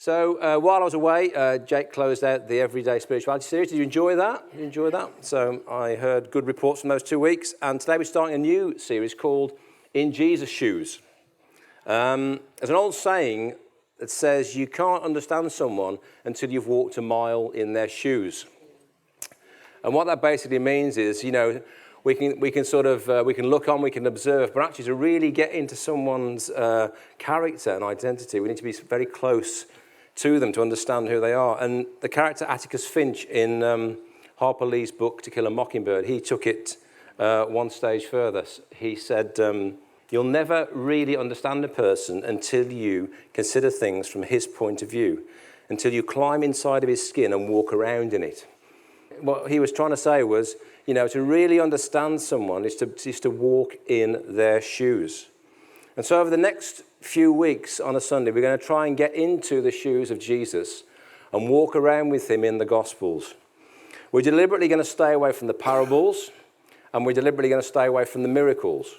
So while I was away, Jake closed out the Everyday Spirituality series. Did you enjoy that? Did you enjoy that? So I heard good reports from those 2 weeks. And today we're starting a new series called In Jesus' Shoes. There's an old saying that says you can't understand someone until you've walked a mile in their shoes. And what that basically means is, you know, we can look on, we can observe, but actually to really get into someone's character and identity, we need to be very close to them to understand who they are. And the character Atticus Finch in Harper Lee's book To Kill a Mockingbird, he took it one stage further. He said, you'll never really understand a person until you consider things from his point of view, until you climb inside of his skin and walk around in it. What he was trying to say was, you know, to really understand someone is to walk in their shoes. And so over the next few weeks on a Sunday, we're going to try and get into the shoes of Jesus and walk around with him in the Gospels. We're deliberately going to stay away from the parables, and we're deliberately going to stay away from the miracles.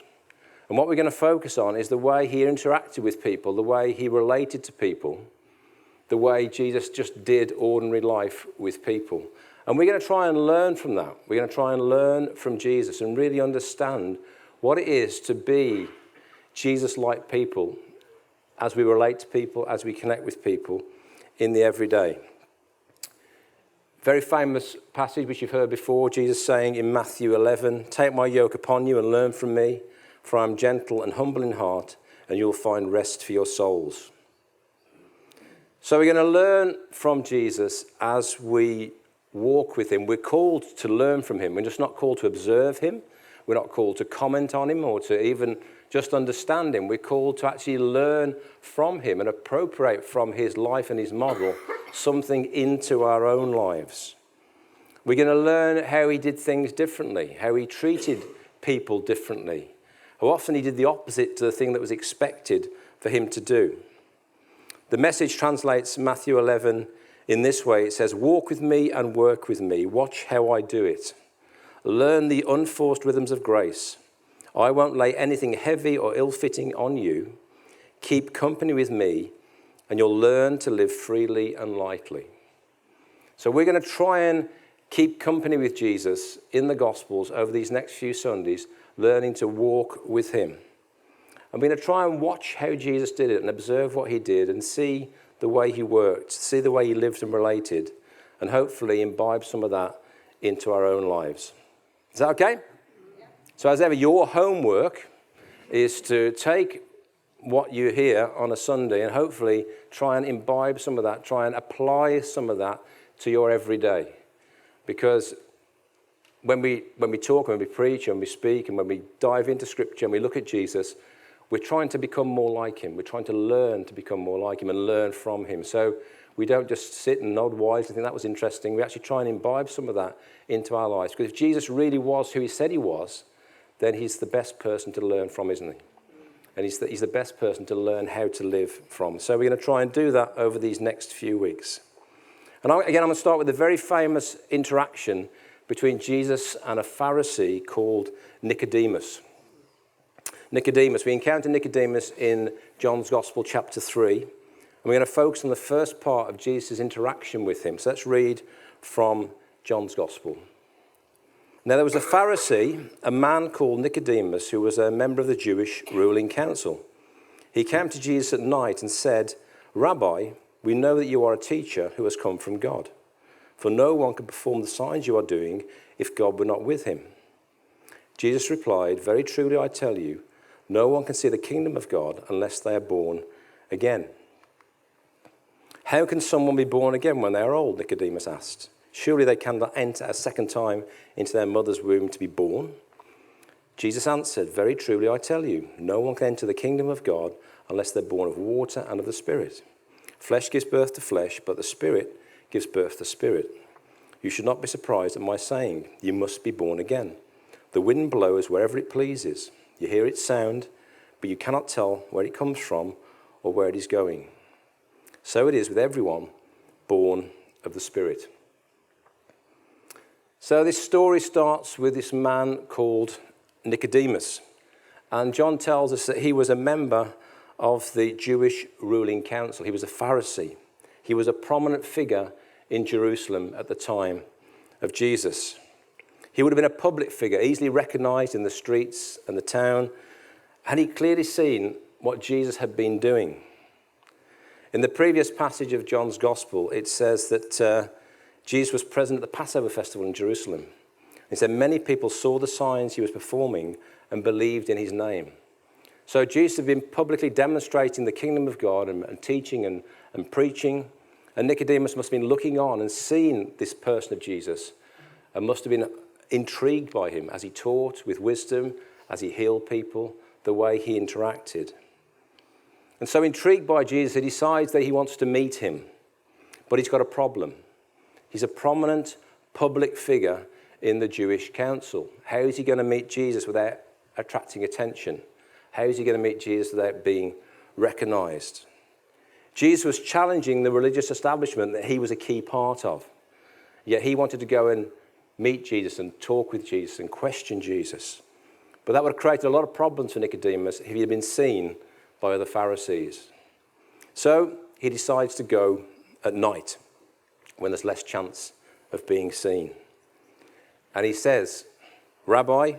And what we're going to focus on is the way he interacted with people, the way he related to people, the way Jesus just did ordinary life with people. And we're going to try and learn from that. We're going to try and learn from Jesus and really understand what it is to be Jesus-like people as we relate to people, as we connect with people in the everyday. Very famous passage which you've heard before, Jesus saying in Matthew 11, "Take my yoke upon you and learn from me, for I am gentle and humble in heart, and you'll find rest for your souls." So we're going to learn from Jesus as we walk with him. We're called to learn from him. We're just not called to observe him. We're not called to comment on him or to even just understand him. We're called to actually learn from him and appropriate from his life and his model something into our own lives. We're going to learn how he did things differently, how he treated people differently, how often he did the opposite to the thing that was expected for him to do. The Message translates Matthew 11 in this way. It says, "Walk with me and work with me. Watch how I do it. Learn the unforced rhythms of grace. I won't lay anything heavy or ill-fitting on you. Keep company with me, and you'll learn to live freely and lightly." So we're going to try and keep company with Jesus in the Gospels over these next few Sundays, learning to walk with him. I'm going to try and watch how Jesus did it and observe what he did and see the way he worked, see the way he lived and related, and hopefully imbibe some of that into our own lives. Is that okay? Yeah. So as ever, your homework is to take what you hear on a Sunday and hopefully try and imbibe some of that, try and apply some of that to your everyday. Because when we talk, when we preach, and we speak, and when we dive into Scripture and we look at Jesus, we're trying to become more like him. We're trying to learn to become more like him and learn from him. So we don't just sit and nod wisely and think that was interesting. We actually try and imbibe some of that into our lives. Because if Jesus really was who he said he was, then he's the best person to learn from, isn't he? And he's the best person to learn how to live from. So we're going to try and do that over these next few weeks. And I'm going to start with a very famous interaction between Jesus and a Pharisee called Nicodemus. Nicodemus. We encounter Nicodemus in John's Gospel, chapter 3. And we're going to focus on the first part of Jesus' interaction with him. So let's read from John's Gospel. Now there was a Pharisee, a man called Nicodemus, who was a member of the Jewish ruling council. He came to Jesus at night and said, "Rabbi, we know that you are a teacher who has come from God. For no one can perform the signs you are doing if God were not with him." Jesus replied, "Very truly I tell you, no one can see the kingdom of God unless they are born again." "How can someone be born again when they are old?" Nicodemus asked. "Surely they cannot enter a second time into their mother's womb to be born." Jesus answered, "Very truly I tell you, no one can enter the kingdom of God unless they're born of water and of the Spirit. Flesh gives birth to flesh, but the Spirit gives birth to spirit. You should not be surprised at my saying, you must be born again. The wind blows wherever it pleases. You hear its sound, but you cannot tell where it comes from or where it is going. So it is with everyone born of the Spirit." So this story starts with this man called Nicodemus. And John tells us that he was a member of the Jewish ruling council. He was a Pharisee. He was a prominent figure in Jerusalem at the time of Jesus. He would have been a public figure, easily recognized in the streets and the town, and he'd clearly seen what Jesus had been doing. In the previous passage of John's Gospel, it says that Jesus was present at the Passover festival in Jerusalem. He said many people saw the signs he was performing and believed in his name. So Jesus had been publicly demonstrating the kingdom of God and teaching and preaching. And Nicodemus must have been looking on and seeing this person of Jesus and must have been intrigued by him as he taught with wisdom, as he healed people, the way he interacted. And so intrigued by Jesus, he decides that he wants to meet him. But he's got a problem. He's a prominent public figure in the Jewish council. How is he going to meet Jesus without attracting attention? How is he going to meet Jesus without being recognized? Jesus was challenging the religious establishment that he was a key part of. Yet he wanted to go and meet Jesus and talk with Jesus and question Jesus. But that would have created a lot of problems for Nicodemus if he had been seen by other Pharisees. So he decides to go at night when there's less chance of being seen. And he says, "Rabbi,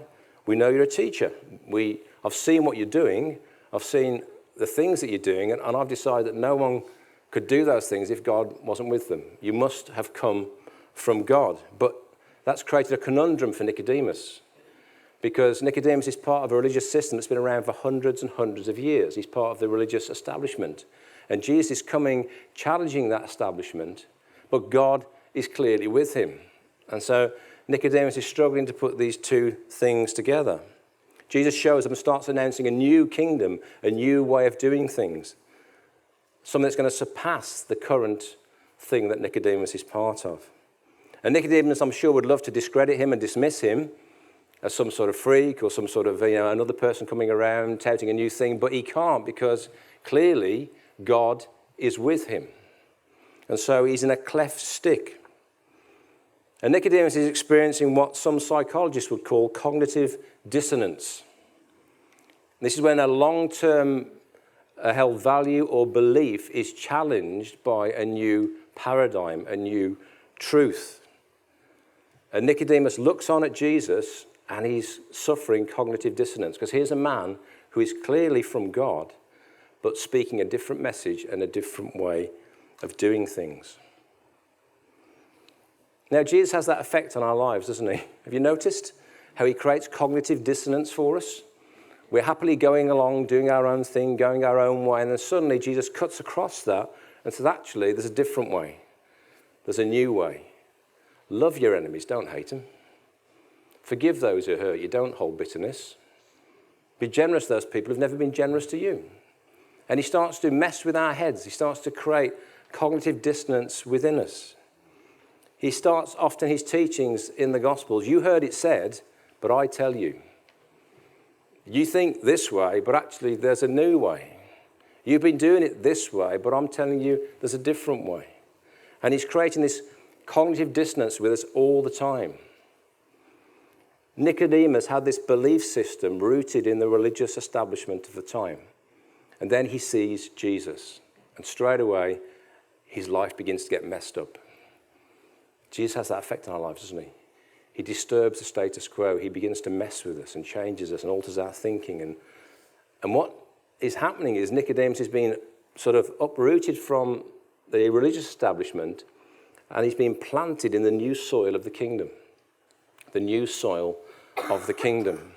we know you're a teacher. I've seen what you're doing. I've seen the things that you're doing, and I've decided that no one could do those things if God wasn't with them. You must have come from God." But that's created a conundrum for Nicodemus, because Nicodemus is part of a religious system that's been around for hundreds and hundreds of years. He's part of the religious establishment. And Jesus is coming, challenging that establishment, but God is clearly with him. And so Nicodemus is struggling to put these two things together. Jesus shows up and starts announcing a new kingdom, a new way of doing things, something that's going to surpass the current thing that Nicodemus is part of. And Nicodemus, I'm sure, would love to discredit him and dismiss him as some sort of freak or some sort of, another person coming around touting a new thing, but he can't, because clearly God is with him. And so he's in a cleft stick. And Nicodemus is experiencing what some psychologists would call cognitive dissonance. This is when a long-term held value or belief is challenged by a new paradigm, a new truth. And Nicodemus looks on at Jesus and he's suffering cognitive dissonance, because here's a man who is clearly from God, but speaking a different message and a different way of doing things. Now, Jesus has that effect on our lives, doesn't he? Have you noticed how he creates cognitive dissonance for us? We're happily going along, doing our own thing, going our own way, and then suddenly Jesus cuts across that and says, actually, there's a different way. There's a new way. Love your enemies, don't hate them. Forgive those who hurt you, don't hold bitterness. Be generous to those people who've never been generous to you. And he starts to mess with our heads. He starts to create cognitive dissonance within us. He starts often his teachings in the Gospels. You heard it said, but I tell you. You think this way, but actually there's a new way. You've been doing it this way, but I'm telling you there's a different way. And he's creating this cognitive dissonance with us all the time. Nicodemus had this belief system rooted in the religious establishment of the time. And then he sees Jesus. And straight away, his life begins to get messed up. Jesus has that effect on our lives, doesn't he? He disturbs the status quo. He begins to mess with us and changes us and alters our thinking. And what is happening is Nicodemus is being sort of uprooted from the religious establishment, and he's being planted in the new soil of the kingdom. The new soil of the kingdom.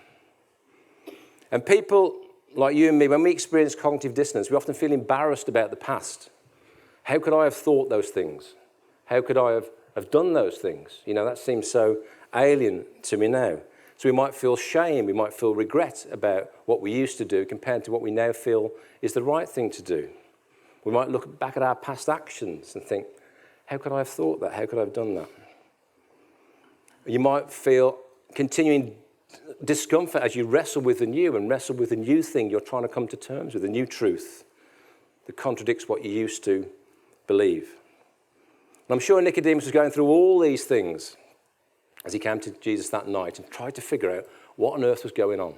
And people like you and me, when we experience cognitive dissonance, we often feel embarrassed about the past. How could I have thought those things? How could I have done those things? That seems so alien to me now. So we might feel shame, we might feel regret about what we used to do compared to what we now feel is the right thing to do. We might look back at our past actions and think, how could I have thought that? How could I have done that? You might feel continuing discomfort as you wrestle with the new and wrestle with the new thing you're trying to come to terms with, a new truth that contradicts what you used to believe. And I'm sure Nicodemus was going through all these things as he came to Jesus that night and tried to figure out what on earth was going on.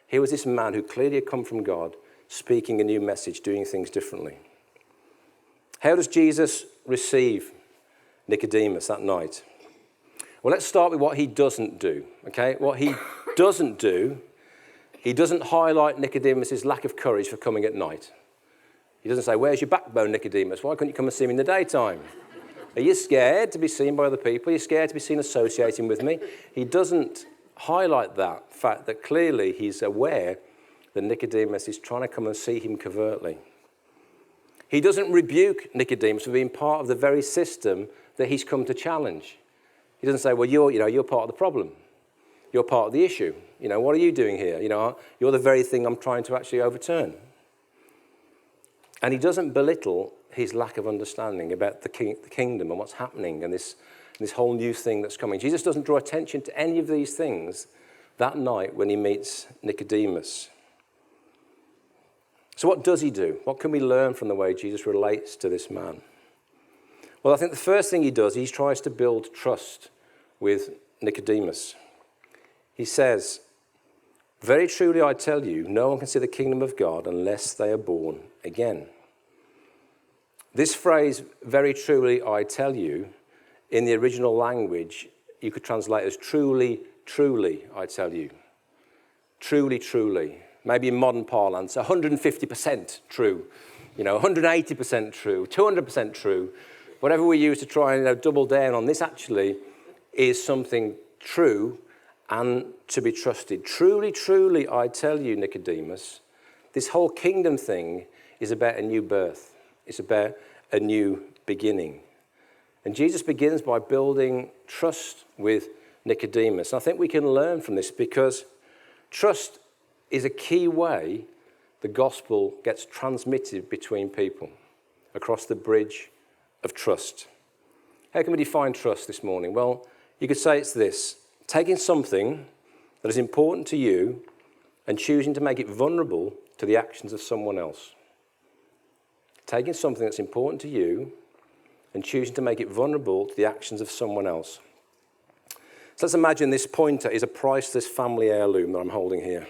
Here was this man who clearly had come from God, speaking a new message, doing things differently. How does Jesus receive Nicodemus that night? Well, let's start with what he doesn't do, okay? What he doesn't do, he doesn't highlight Nicodemus' lack of courage for coming at night. He doesn't say, where's your backbone, Nicodemus? Why couldn't you come and see me in the daytime? Are you scared to be seen by other people? Are you scared to be seen associating with me? He doesn't highlight that fact that clearly he's aware that Nicodemus is trying to come and see him covertly. He doesn't rebuke Nicodemus for being part of the very system that he's come to challenge. He doesn't say, well, you're part of the problem. You're part of the issue. What are you doing here? You're the very thing I'm trying to actually overturn. And he doesn't belittle his lack of understanding about the kingdom and what's happening and this whole new thing that's coming. Jesus doesn't draw attention to any of these things that night when he meets Nicodemus. So what does he do? What can we learn from the way Jesus relates to this man? Well, I think the first thing he does, he tries to build trust with Nicodemus. He says, very truly I tell you, no one can see the kingdom of God unless they are born again. This phrase, very truly I tell you, in the original language, you could translate as truly, truly I tell you. Truly, truly. Maybe in modern parlance, 150% true, 180% true, 200% true. Whatever we use to try and double down on this actually is something true and to be trusted. Truly, truly, I tell you, Nicodemus, this whole kingdom thing is about a new birth. It's about a new beginning. And Jesus begins by building trust with Nicodemus. And I think we can learn from this because trust is a key way the gospel gets transmitted between people across the bridge of trust. How can we define trust this morning? Well, you could say it's this: taking something that is important to you and choosing to make it vulnerable to the actions of someone else. Taking something that's important to you and choosing to make it vulnerable to the actions of someone else. So let's imagine this pointer is a priceless family heirloom that I'm holding here.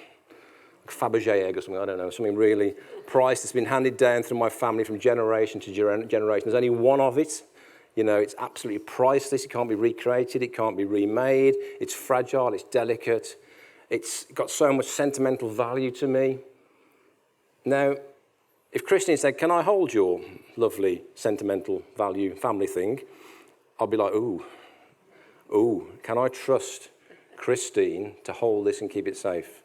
Fabergé egg or something, I don't know, something really prized. It's been handed down through my family from generation to generation. There's only one of it. It's absolutely priceless. It can't be recreated. It can't be remade. It's fragile. It's delicate. It's got so much sentimental value to me. Now, if Christine said, can I hold your lovely sentimental value family thing? I'll be like, ooh, can I trust Christine to hold this and keep it safe?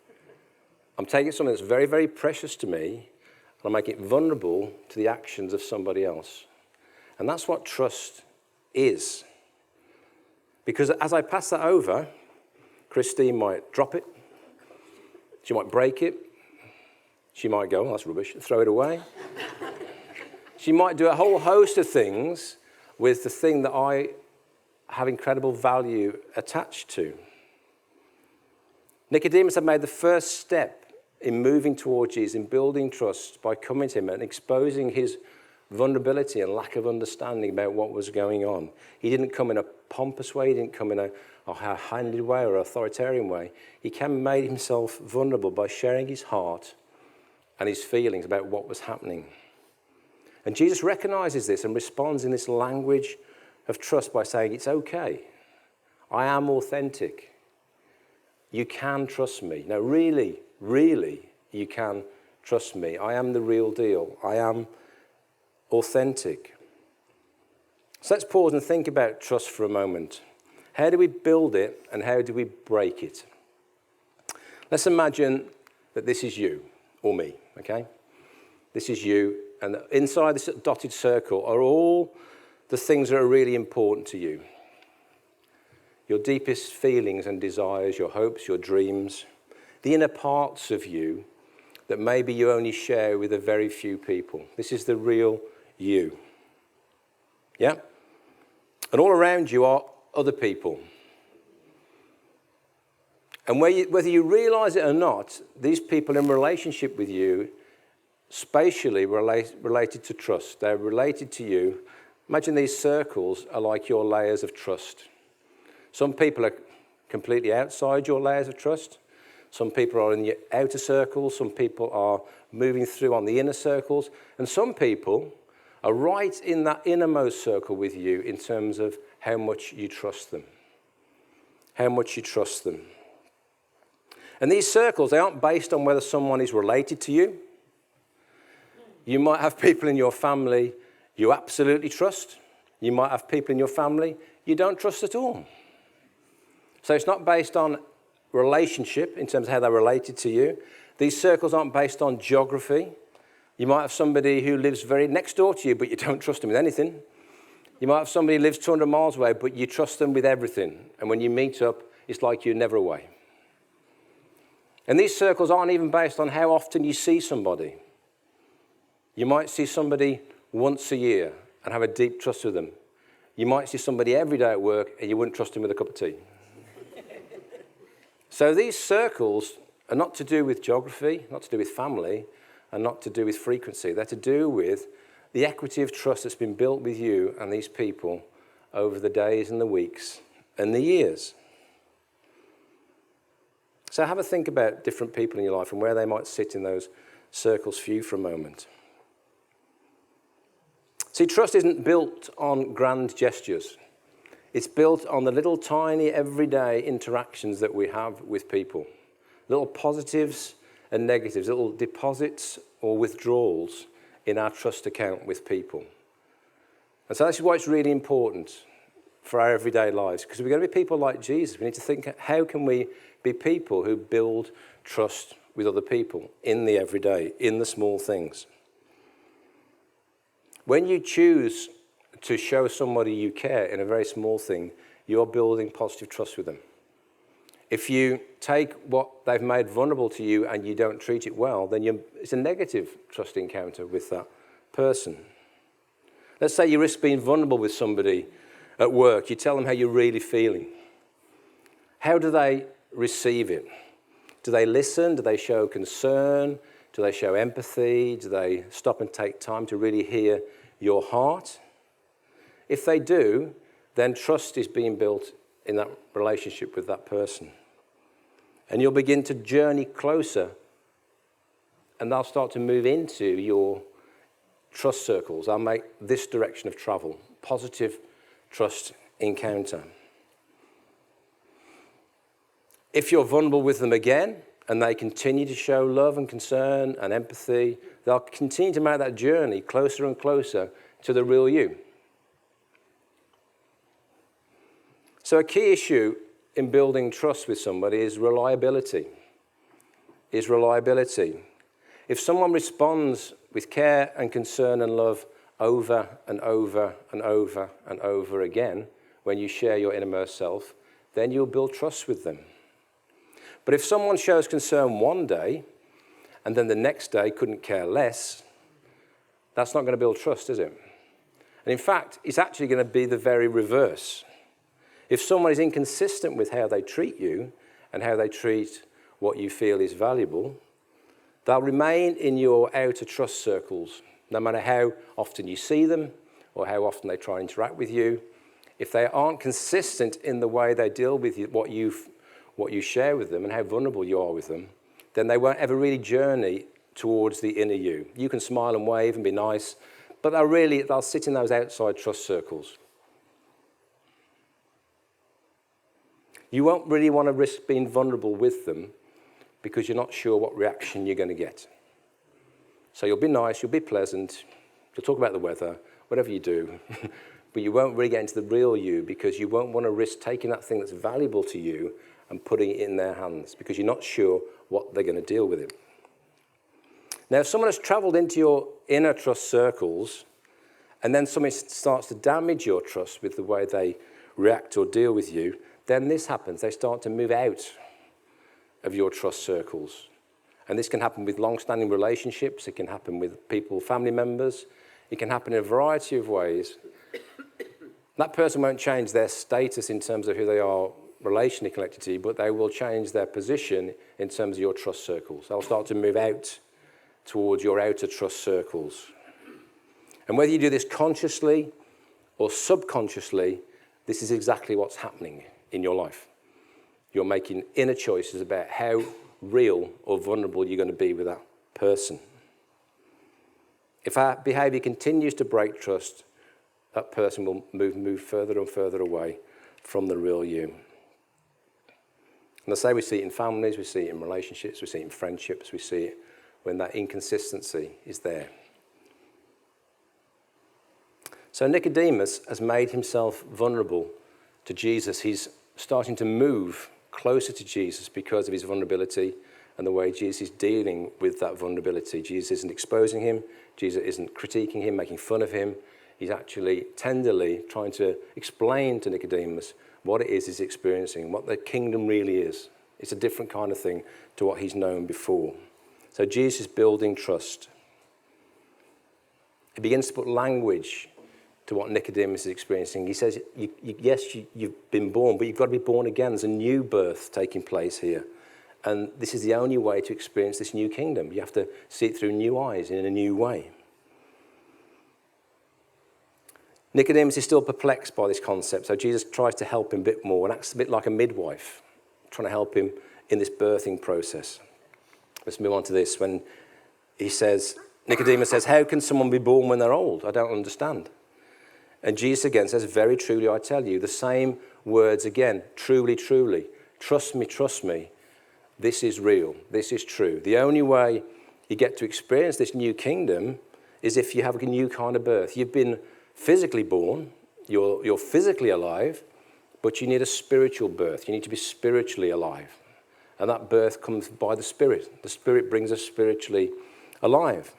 I'm taking something that's very, very precious to me, and I'm making it vulnerable to the actions of somebody else. And that's what trust is. Because as I pass that over, Christine might drop it. She might break it. She might go, oh, that's rubbish, throw it away. She might do a whole host of things with the thing that I have incredible value attached to. Nicodemus had made the first step in moving towards Jesus, in building trust by coming to him and exposing his vulnerability and lack of understanding about what was going on. He didn't come in a pompous way, he didn't come in a high-handed way or authoritarian way. He came and made himself vulnerable by sharing his heart and his feelings about what was happening. And Jesus recognizes this and responds in this language of trust by saying, it's okay. I am authentic. You can trust me. Now, really, you can trust me. I am the real deal. I am authentic. So let's pause and think about trust for a moment. How do we build it and how do we break it? Let's imagine that this is you or me, okay? This is you, and inside this dotted circle are all the things that are really important to you. Your deepest feelings and desires, your hopes, your dreams, the inner parts of you that maybe you only share with a very few people. This is the real you. Yeah? And all around you are other people. And whether you realize it or not, these people in relationship with you, spatially related to trust. They're related to you. Imagine these circles are like your layers of trust. Some people are completely outside your layers of trust. Some people are in your outer circles. Some people are moving through on the inner circles. And some people are right in that innermost circle with you in terms of how much you trust them. How much you trust them. And these circles, they aren't based on whether someone is related to you. You might have people in your family you absolutely trust. You might have people in your family you don't trust at all. So it's not based on relationship in terms of how they're related to you. These circles aren't based on geography. You might have somebody who lives very next door to you, but you don't trust them with anything. You might have somebody who lives 200 miles away, but you trust them with everything. And when you meet up, it's like you're never away. And these circles aren't even based on how often you see somebody. You might see somebody once a year and have a deep trust with them. You might see somebody every day at work and you wouldn't trust them with a cup of tea. So these circles are not to do with geography, not to do with family, and not to do with frequency. They're to do with the equity of trust that's been built with you and these people over the days and the weeks and the years. So have a think about different people in your life and where they might sit in those circles for you for a moment. See, trust isn't built on grand gestures. It's built on the little tiny everyday interactions that we have with people. Little positives and negatives, little deposits or withdrawals in our trust account with people. And so this is why it's really important for our everyday lives, because we're going to be people like Jesus. We need to think, how can we be people who build trust with other people in the everyday, in the small things? When you choose to show somebody you care in a very small thing, you're building positive trust with them. If you take what they've made vulnerable to you and you don't treat it well, then it's a negative trust encounter with that person. Let's say you risk being vulnerable with somebody at work. You tell them how you're really feeling. How do they receive it? Do they listen? Do they show concern? Do they show empathy? Do they stop and take time to really hear your heart? If they do, then trust is being built in that relationship with that person. And you'll begin to journey closer, and they'll start to move into your trust circles. They'll make this direction of travel, positive trust encounter. If you're vulnerable with them again, and they continue to show love and concern and empathy, they'll continue to make that journey closer and closer to the real you. So a key issue in building trust with somebody is reliability. If someone responds with care and concern and love over and over and over and over again when you share your innermost self, then you'll build trust with them. But if someone shows concern one day and then the next day couldn't care less, that's not going to build trust, is it? And in fact, it's actually going to be the very reverse. If someone is inconsistent with how they treat you and how they treat what you feel is valuable, they'll remain in your outer trust circles, no matter how often you see them or how often they try and interact with you. If they aren't consistent in the way they deal with you, what you share with them and how vulnerable you are with them, then they won't ever really journey towards the inner you. You can smile and wave and be nice, but they'll sit in those outside trust circles. You won't really want to risk being vulnerable with them because you're not sure what reaction you're going to get. So you'll be nice, you'll be pleasant, you'll talk about the weather, whatever you do, but you won't really get into the real you because you won't want to risk taking that thing that's valuable to you and putting it in their hands because you're not sure what they're going to deal with it. Now, if someone has traveled into your inner trust circles and then somebody starts to damage your trust with the way they react or deal with you, then this happens. They start to move out of your trust circles. And this can happen with long-standing relationships. It can happen with people, family members. It can happen in a variety of ways. That person won't change their status in terms of who they are relationally connected to you, but they will change their position in terms of your trust circles. They'll start to move out towards your outer trust circles. And whether you do this consciously or subconsciously, this is exactly what's happening in your life. You're making inner choices about how real or vulnerable you're going to be with that person. If our behaviour continues to break trust, that person will move further and further away from the real you. And I say we see it in families, we see it in relationships, we see it in friendships, we see it when that inconsistency is there. So Nicodemus has made himself vulnerable to Jesus. He's starting to move closer to Jesus because of his vulnerability and the way Jesus is dealing with that vulnerability. Jesus isn't exposing him. Jesus isn't critiquing him, making fun of him. He's actually tenderly trying to explain to Nicodemus what it is he's experiencing, what the kingdom really is. It's a different kind of thing to what he's known before. So Jesus is building trust. He begins to put language to what Nicodemus is experiencing. He says, yes, you've been born, but you've got to be born again. There's a new birth taking place here. And this is the only way to experience this new kingdom. You have to see it through new eyes in a new way. Nicodemus is still perplexed by this concept, so Jesus tries to help him a bit more, and acts a bit like a midwife, trying to help him in this birthing process. Let's move on to this. When he says, Nicodemus says, how can someone be born when they're old? I don't understand. And Jesus again says, very truly I tell you, the same words again, truly, truly, trust me, this is real, this is true. The only way you get to experience this new kingdom is if you have a new kind of birth. You've been physically born, you're physically alive, but you need a spiritual birth. You need to be spiritually alive. And that birth comes by the Spirit. The Spirit brings us spiritually alive.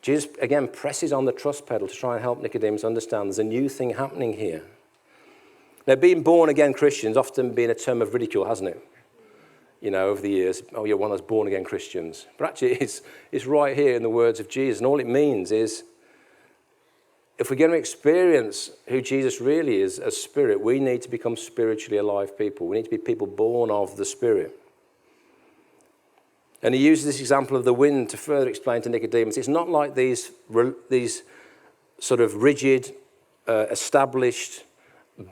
Jesus, again, presses on the trust pedal to try and help Nicodemus understand there's a new thing happening here. Now, being born-again Christians often been a term of ridicule, hasn't it? You know, over the years, oh, you're one of those born-again Christians. But actually, it's right here in the words of Jesus. And all it means is, if we're going to experience who Jesus really is as Spirit, we need to become spiritually alive people. We need to be people born of the Spirit. And he uses this example of the wind to further explain to Nicodemus, it's not like these sort of rigid, established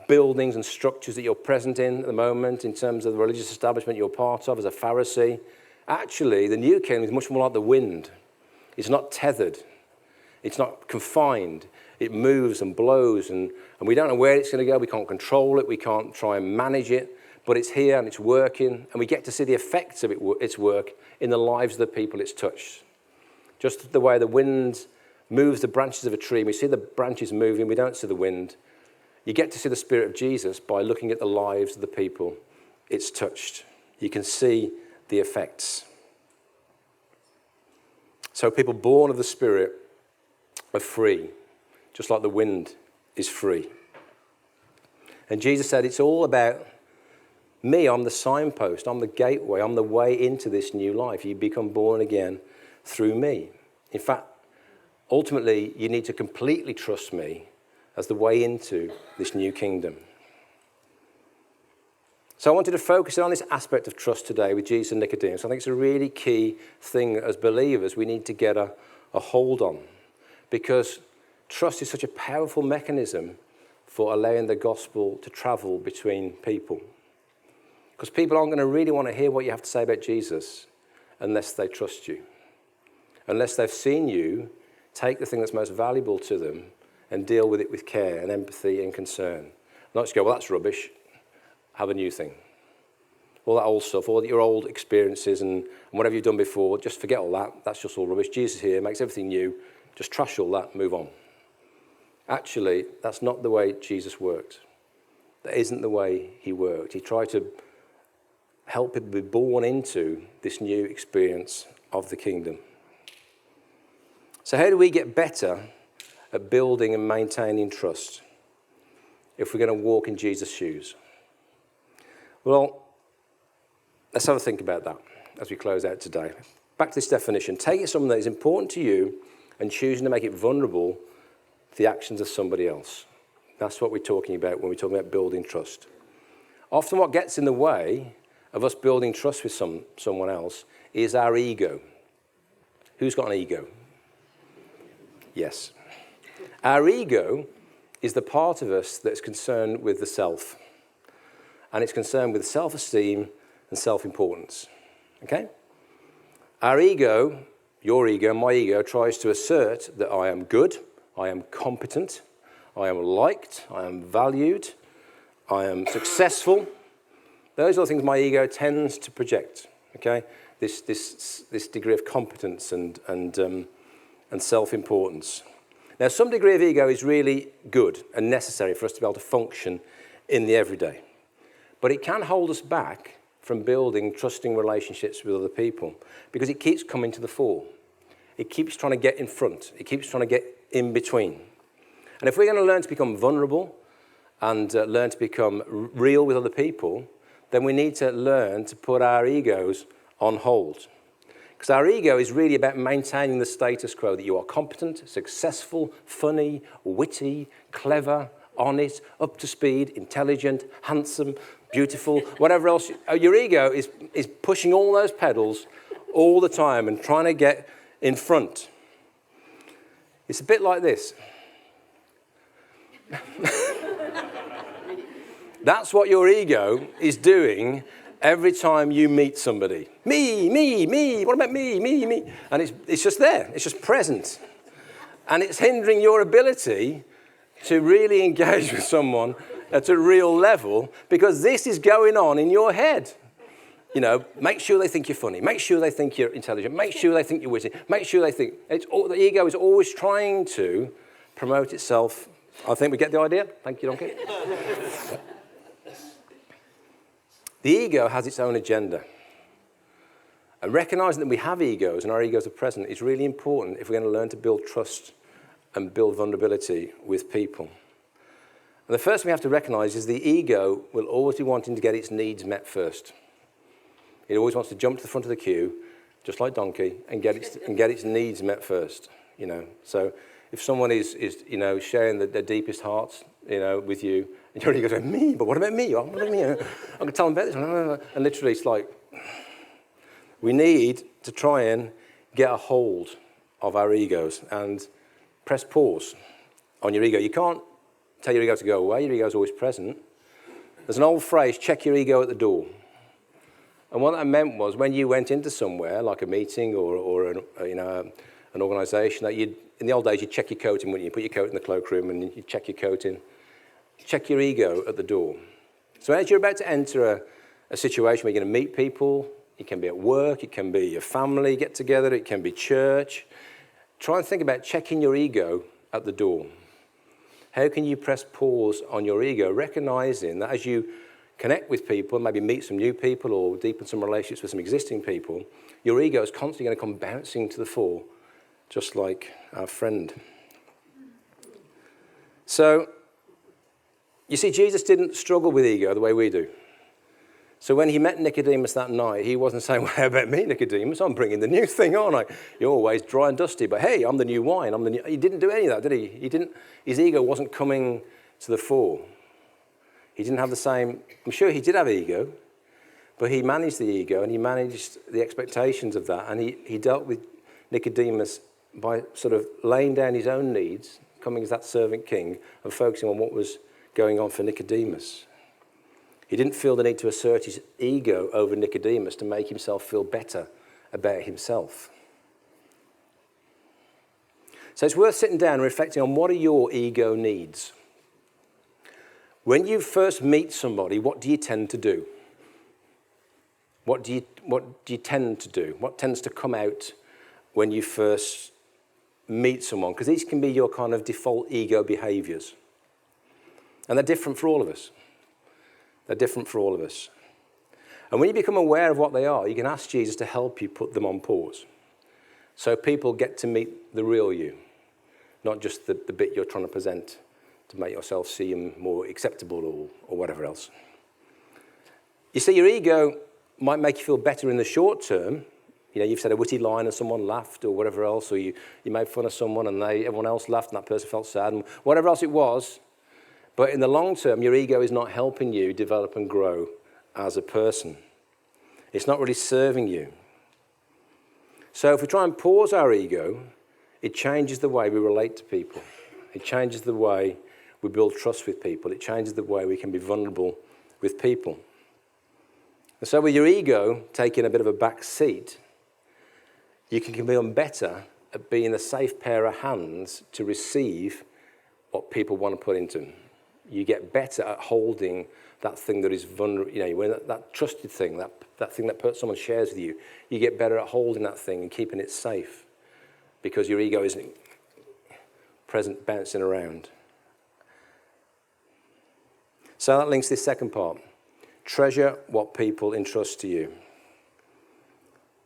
buildings and structures that you're present in at the moment in terms of the religious establishment you're part of as a Pharisee. Actually, the new kingdom is much more like the wind. It's not tethered. It's not confined. It moves and blows, and we don't know where it's going to go. We can't control it. We can't try and manage it. But it's here and it's working, and we get to see the effects of its work in the lives of the people it's touched. Just the way the wind moves the branches of a tree, we see the branches moving, we don't see the wind. You get to see the Spirit of Jesus by looking at the lives of the people it's touched. You can see the effects. So people born of the Spirit are free, just like the wind is free. And Jesus said, it's all about me. I'm the signpost, I'm the gateway, I'm the way into this new life. You become born again through me. In fact, ultimately, you need to completely trust me as the way into this new kingdom. So I wanted to focus on this aspect of trust today with Jesus and Nicodemus. I think it's a really key thing as believers we need to get a hold on, because trust is such a powerful mechanism for allowing the gospel to travel between people. Because people aren't going to really want to hear what you have to say about Jesus unless they trust you. Unless they've seen you take the thing that's most valuable to them and deal with it with care and empathy and concern. Not just go, well, that's rubbish. Have a new thing. All that old stuff, all your old experiences and whatever you've done before, just forget all that. That's just all rubbish. Jesus is here, makes everything new. Just trash all that, move on. Actually, that's not the way Jesus worked. That isn't the way he worked. He tried to help people be born into this new experience of the kingdom. So how do we get better at building and maintaining trust if we're going to walk in Jesus' shoes? Well, let's have a think about that as we close out today. Back to this definition. Taking something that is important to you and choosing to make it vulnerable to the actions of somebody else. That's what we're talking about when we're talking about building trust. Often what gets in the way of us building trust with someone else is our ego. Who's got an ego? Yes. Our ego is the part of us that's concerned with the self. And it's concerned with self-esteem and self-importance. Okay? Our ego your ego, my ego, tries to assert that I am good, I am competent, I am liked, I am valued, I am successful. Those are the things my ego tends to project, okay? This degree of competence and self-importance. Now, some degree of ego is really good and necessary for us to be able to function in the everyday. But it can hold us back from building trusting relationships with other people because it keeps coming to the fore. It keeps trying to get in front. It keeps trying to get in between. And if we're going to learn to become vulnerable and learn to become real with other people, then we need to learn to put our egos on hold. Because our ego is really about maintaining the status quo that you are competent, successful, funny, witty, clever, honest, up to speed, intelligent, handsome, beautiful, whatever else. Your ego is pushing all those pedals all the time and trying to get in front. It's a bit like this. That's what your ego is doing every time you meet somebody. Me, what about me? And it's just there, it's just present. And it's hindering your ability to really engage with someone at a real level because this is going on in your head. You know, make sure they think you're funny, make sure they think you're intelligent, make sure they think you're witty, make sure they think... the ego is always trying to promote itself. I think we get the idea. Thank you, Donkey. The ego has its own agenda. And recognizing that we have egos and our egos are present is really important if we're going to learn to build trust and build vulnerability with people. And the first thing we have to recognize is the ego will always be wanting to get its needs met first. It always wants to jump to the front of the queue, just like Donkey, and get its needs met first. You know, so if someone is sharing their deepest hearts, with you, and your ego goes, me, but what about me? What about me? I can tell them about this. And literally, it's like we need to try and get a hold of our egos and press pause on your ego. You can't tell your ego to go away. Your ego is always present. There's an old phrase, check your ego at the door. And what that meant was when you went into somewhere, like a meeting or an organisation, that in the old days, you'd check your coat in, wouldn't you? Put your coat in the cloakroom and you'd check your coat in. Check your ego at the door. So as you're about to enter a situation where you're going to meet people, it can be at work, it can be your family get together, it can be church. Try and think about checking your ego at the door. How can you press pause on your ego, recognizing that as you connect with people, maybe meet some new people or deepen some relationships with some existing people, your ego is constantly going to come bouncing to the fore, just like our friend. So, you see, Jesus didn't struggle with ego the way we do. So when he met Nicodemus that night, he wasn't saying, well, how about me, Nicodemus? I'm bringing the new thing on. You're always dry and dusty, but hey, I'm the new wine. He didn't do any of that, did he? His ego wasn't coming to the fore. He didn't have the same... I'm sure he did have ego, but he managed the ego and he managed the expectations of that. And he dealt with Nicodemus by sort of laying down his own needs, coming as that servant king, and focusing on what was going on for Nicodemus. He didn't feel the need to assert his ego over Nicodemus to make himself feel better about himself. So it's worth sitting down and reflecting on what are your ego needs. When you first meet somebody, what do you tend to do? What do you tend to do? What tends to come out when you first meet someone? Because these can be your kind of default ego behaviors. And they're different for all of us. They're different for all of us. And when you become aware of what they are, you can ask Jesus to help you put them on pause. So people get to meet the real you, not just the bit you're trying to present to make yourself seem more acceptable or whatever else. You see, your ego might make you feel better in the short term. You've said a witty line and someone laughed or whatever else, or you made fun of someone and everyone else laughed and that person felt sad, and whatever else it was. But in the long term, your ego is not helping you develop and grow as a person. It's not really serving you. So if we try and pause our ego, it changes the way we relate to people. It changes the way we build trust with people. It changes the way we can be vulnerable with people. And so with your ego taking a bit of a back seat, you can become better at being a safe pair of hands to receive what people want to put into them. You get better at holding that thing that is vulnerable, when that trusted thing, that thing that someone shares with you, you get better at holding that thing and keeping it safe because your ego isn't present bouncing around. So that links to this second part. Treasure what people entrust to you.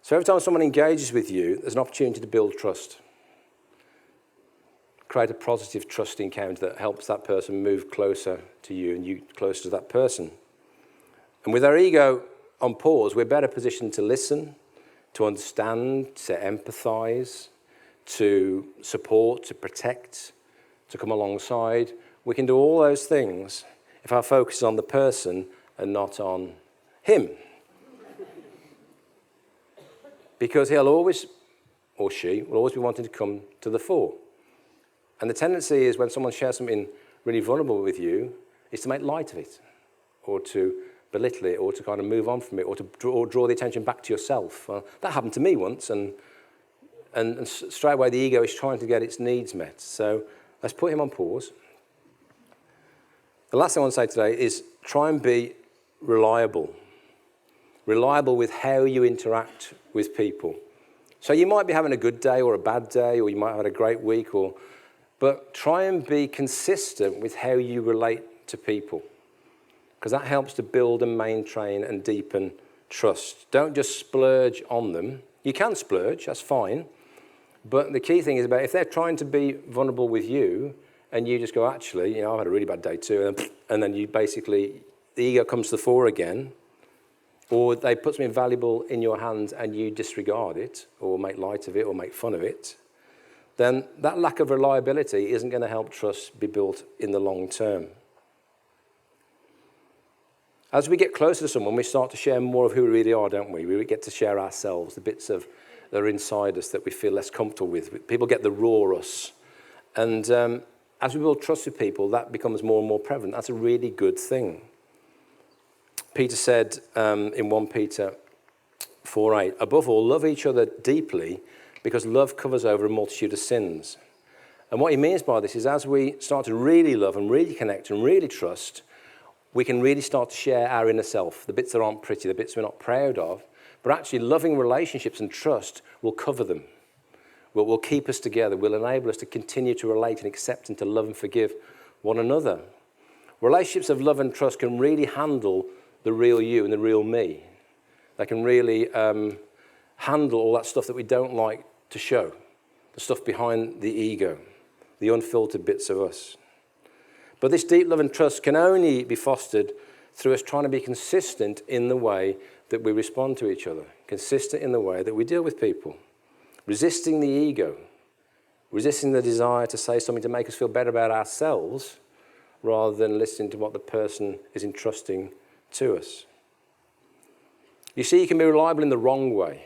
So every time someone engages with you, there's an opportunity to build trust. Create a positive trust encounter that helps that person move closer to you and you closer to that person. And with our ego on pause, we're better positioned to listen, to understand, to empathize, to support, to protect, to come alongside. We can do all those things if our focus is on the person and not on him. Because he'll always, or she, will always be wanting to come to the fore. And the tendency is when someone shares something really vulnerable with you, is to make light of it, or to belittle it, or to kind of move on from it, or to draw the attention back to yourself. Well, that happened to me once, and straight away the ego is trying to get its needs met. So let's put him on pause. The last thing I want to say today is try and be reliable. Reliable with how you interact with people. So you might be having a good day or a bad day, or you might have had a great week, but try and be consistent with how you relate to people, because that helps to build and maintain and deepen trust. Don't just splurge on them. You can splurge, that's fine, but the key thing is about if they're trying to be vulnerable with you, and you just go, actually, I've had a really bad day too, and then you basically, the ego comes to the fore again, or they put something valuable in your hands and you disregard it, or make light of it, or make fun of it, then that lack of reliability isn't going to help trust be built in the long term. As we get closer to someone, we start to share more of who we really are, don't we? We get to share ourselves, the bits of that are inside us that we feel less comfortable with. People get the raw us. And as we build trust with people, that becomes more and more prevalent. That's a really good thing. Peter said in 1 Peter 4:8, above all, love each other deeply, because love covers over a multitude of sins. And what he means by this is as we start to really love and really connect and really trust, we can really start to share our inner self, the bits that aren't pretty, the bits we're not proud of, but actually loving relationships and trust will cover them. Will keep us together, will enable us to continue to relate and accept and to love and forgive one another. Relationships of love and trust can really handle the real you and the real me. They can really handle all that stuff that we don't like to show, the stuff behind the ego, the unfiltered bits of us. But this deep love and trust can only be fostered through us trying to be consistent in the way that we respond to each other, consistent in the way that we deal with people, resisting the ego, resisting the desire to say something to make us feel better about ourselves rather than listening to what the person is entrusting to us. You see, you can be reliable in the wrong way.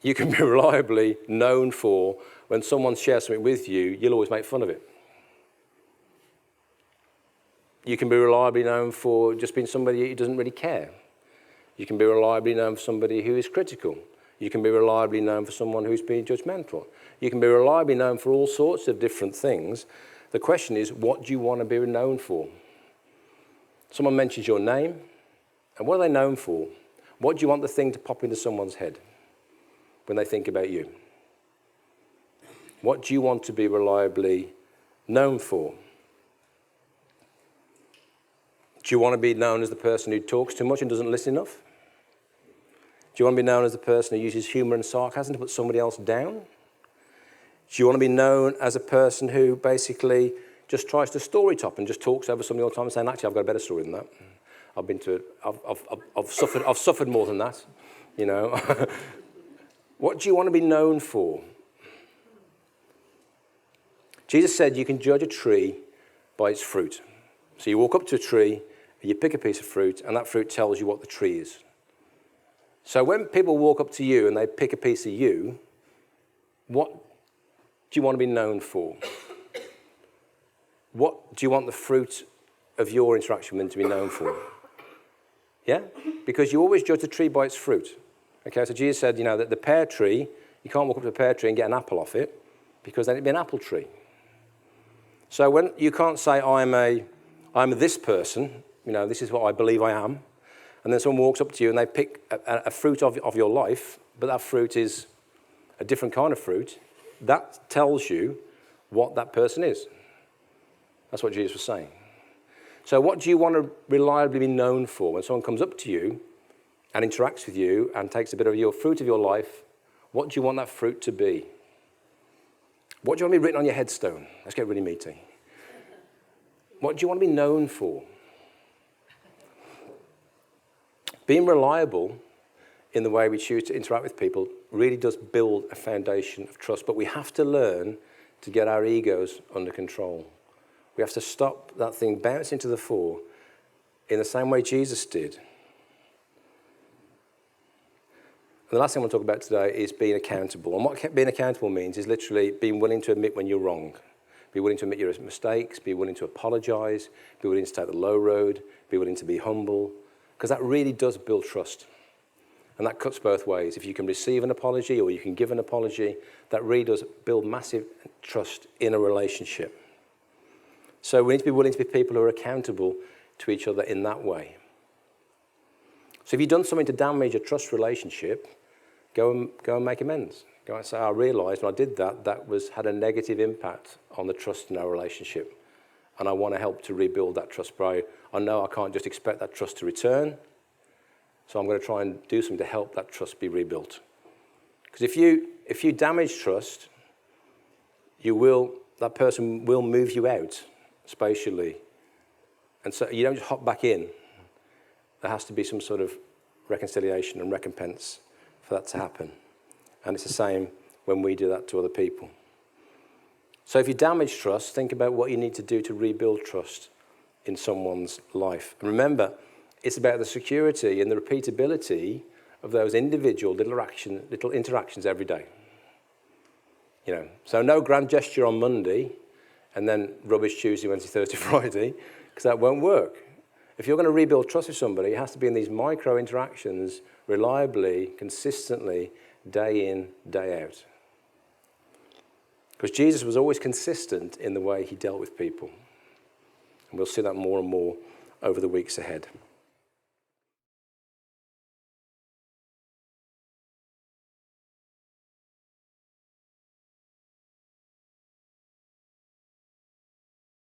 You can be reliably known for when someone shares something with you, you'll always make fun of it. You can be reliably known for just being somebody who doesn't really care. You can be reliably known for somebody who is critical. You can be reliably known for someone who's being judgmental. You can be reliably known for all sorts of different things. The question is, what do you want to be known for? Someone mentions your name, and what are they known for? What do you want the thing to pop into someone's head when they think about you? What do you want to be reliably known for? Do you want to be known as the person who talks too much and doesn't listen enough? Do you want to be known as the person who uses humour and sarcasm to put somebody else down? Do you want to be known as a person who basically just tries to story top and just talks over something all the time and saying, actually, I've got a better story than that. I've suffered more than that, What do you want to be known for? Jesus said you can judge a tree by its fruit. So you walk up to a tree, you pick a piece of fruit, and that fruit tells you what the tree is. So when people walk up to you and they pick a piece of you, what do you want to be known for? What do you want the fruit of your interaction with them to be known for? Yeah? Because you always judge a tree by its fruit. Okay, so Jesus said, that the pear tree, you can't walk up to a pear tree and get an apple off it, because then it'd be an apple tree. So when you can't say, I'm this person, this is what I believe I am, and then someone walks up to you and they pick a fruit of your life, but that fruit is a different kind of fruit, that tells you what that person is. That's what Jesus was saying. So what do you want to reliably be known for when someone comes up to you and interacts with you and takes a bit of your fruit of your life? What do you want that fruit to be? What do you want to be written on your headstone? Let's get really meaty. What do you want to be known for? Being reliable in the way we choose to interact with people really does build a foundation of trust, but we have to learn to get our egos under control. We have to stop that thing bouncing to the fore in the same way Jesus did. And the last thing I want to talk about today is being accountable. And what being accountable means is literally being willing to admit when you're wrong. Be willing to admit your mistakes, be willing to apologize, be willing to take the low road, be willing to be humble, because that really does build trust. And that cuts both ways. If you can receive an apology or you can give an apology, that really does build massive trust in a relationship. So we need to be willing to be people who are accountable to each other in that way. So if you've done something to damage a trust relationship, go and make amends. Go and say, I realised when I did that, had a negative impact on the trust in our relationship. And I want to help to rebuild that trust. But I know I can't just expect that trust to return. So I'm going to try and do something to help that trust be rebuilt. Because if you damage trust, that person will move you out spatially. And so you don't just hop back in. There has to be some sort of reconciliation and recompense for that to happen. And it's the same when we do that to other people. So if you damage trust, think about what you need to do to rebuild trust in someone's life. And remember, it's about the security and the repeatability of those individual little interactions every day. So no grand gesture on Monday and then rubbish Tuesday, Wednesday, Thursday, Friday, because that won't work. If you're going to rebuild trust with somebody, it has to be in these micro interactions, reliably, consistently, day in, day out. Because Jesus was always consistent in the way he dealt with people. And we'll see that more and more over the weeks ahead.